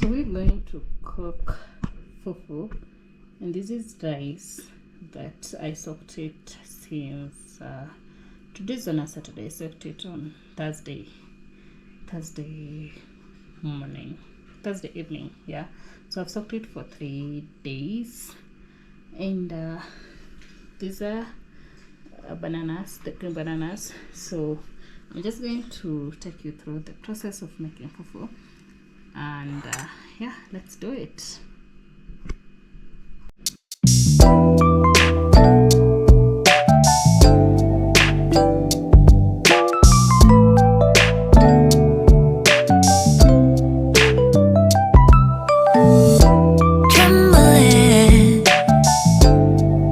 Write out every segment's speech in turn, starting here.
So we're going to cook fufu, and this is rice that I soaked it since today's on a Saturday. I soaked it on Thursday evening. Yeah, so I've soaked it for 3 days, and these are bananas, the green bananas. So I'm just going to take you through the process of making fufu, and yeah, let's do it. Trembling,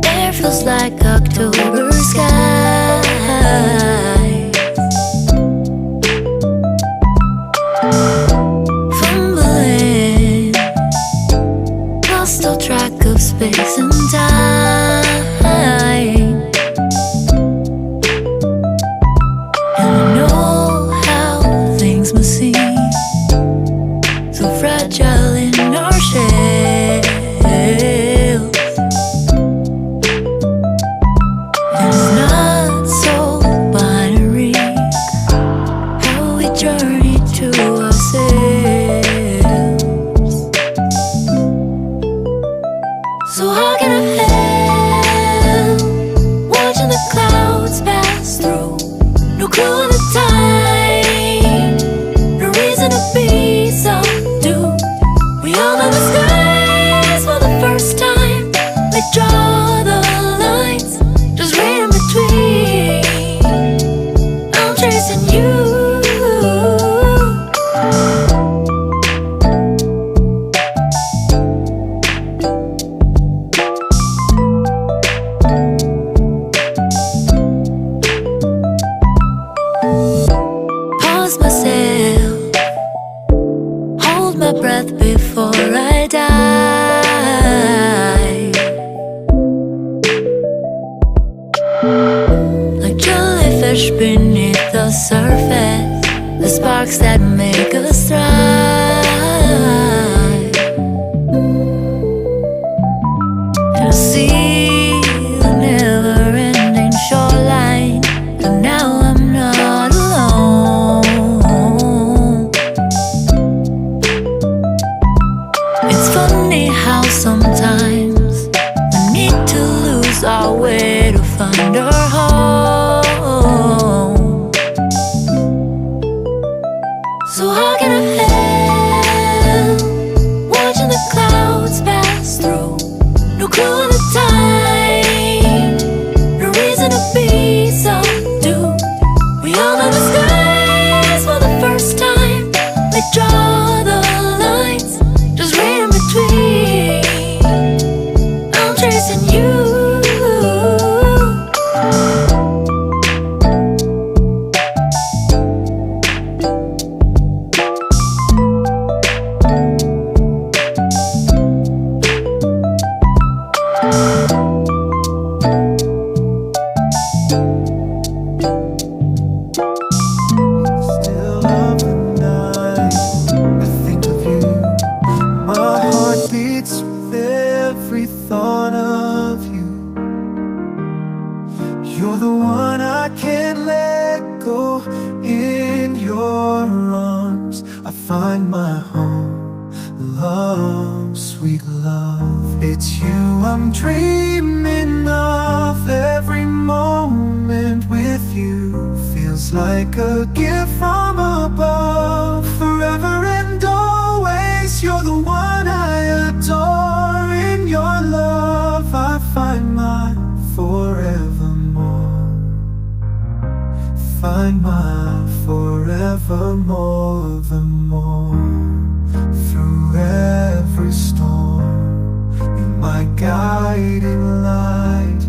air feels like October skies. Fumbling, lost all track of space and time. And I know how things must seem so fragile in our shells. And it's not so binary how we journey to ourselves. So how can I help watching the clouds pass through? No clue of the time, no reason to be so subdued. We all know the skies for the first time. They draw the lines, just read in between. I'm chasing you. Pause myself, hold my breath before I die. Like jellyfish beneath the surface, the sparks that make us thrive. And I see the never-ending shoreline, and now I'm not alone. It's funny how sometimes we need to lose our way to find our home. So how can I help watching the clouds pass through? No clue of the time, no reason to be so subdued. We all know the skies for the first time. They draw the lines, just read in between. I'm chasing you. Still up at night, I think of you. My heart beats with every thought of you. You're the one I can't let go. In your arms I find my home. Love, sweet love, it's you I'm dreaming of. Every moment with you feels like a gift from above. Forever and always, you're the one I adore. In your love I find my forevermore. Find my forevermore, the more. Through every storm, you're my guiding light.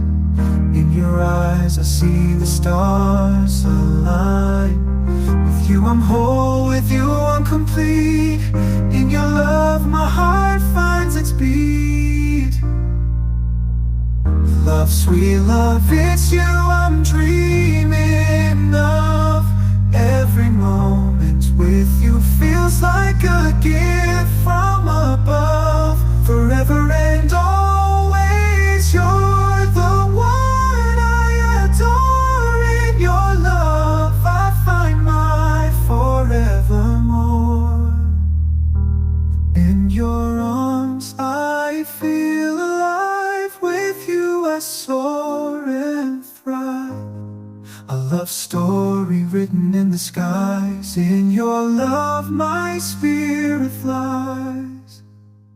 In your eyes I see the stars align. With you I'm whole, with you I'm complete. In your love my heart finds its beat. Love, sweet love, it's you I'm dreaming of. Every moment with you feels like a gift from skies. In your love my spirit flies.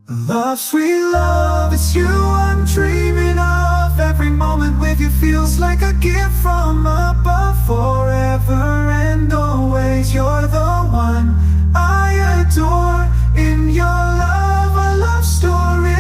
Love, sweet love, it's you I'm dreaming of. Every moment with you feels like a gift from above. Forever and always, you're the one I adore. In your love, a love story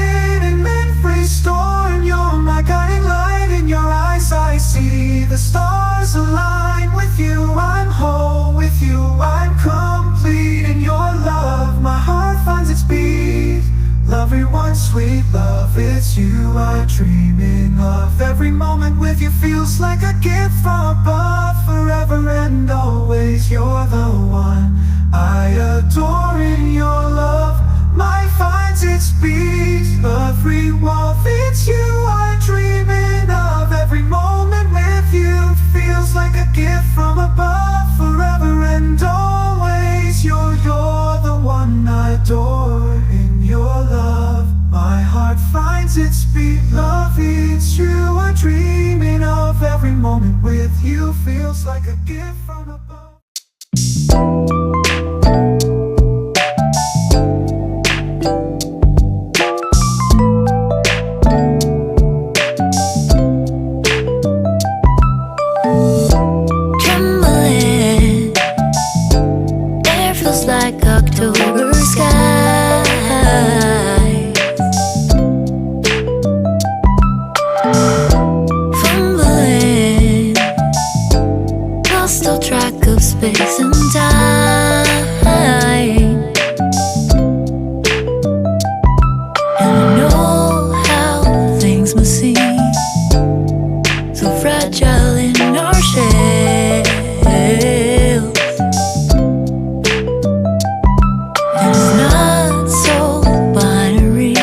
in mid-free storm. You're my guiding light. In your eyes I see the stars align. With you I'm whole, with you I'm complete. In your love my heart finds its beat. Everyone, sweet love, it's you I'm dreaming of. Every moment with you feels like a gift from above. Forever and always, you're the one I adore. In your love, my finds its beat. Every walk, it's you I'm dreaming of. Every moment with you feels like a gift from above. Forever and always, you're the one I adore. In your love, my heart finds its beat. Love, it's you I'm dreaming of. Every moment with you feels like a gift from above. Trembling, air feels like October sky. Fumbling, lost all track of space and time. And I know how things must seem so fragile in our shells. And it's not so binary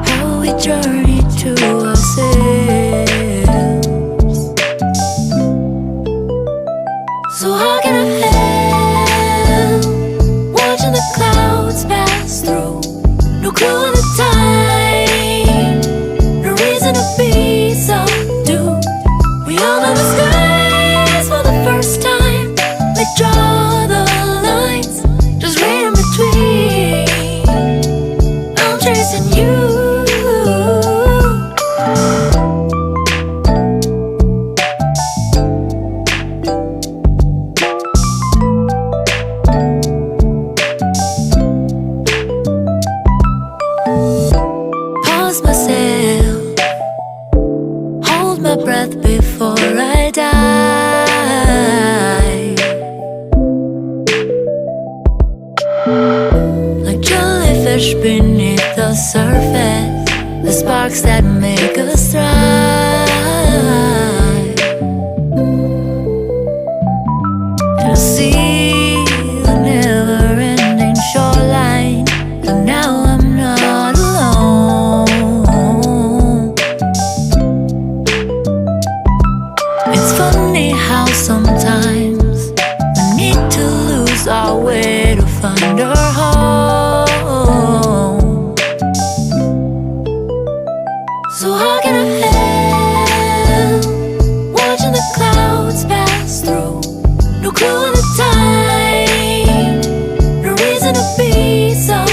how we journey to ourselves. So how can I help watching the clouds pass through? No clue of the time, no reason to be subdued. We all know the skies for the first time. They draw the lines, just read in between. I'm chasing you. Pause myself, hold my breath before I die. Like jellyfish beneath the surface, the sparks that make us thrive. And I see the never-ending shoreline, and now I'm not alone. It's funny how sometimes we need to lose our way to find our home. So how can I help watching the clouds pass through? No clue of the time, no reason to be so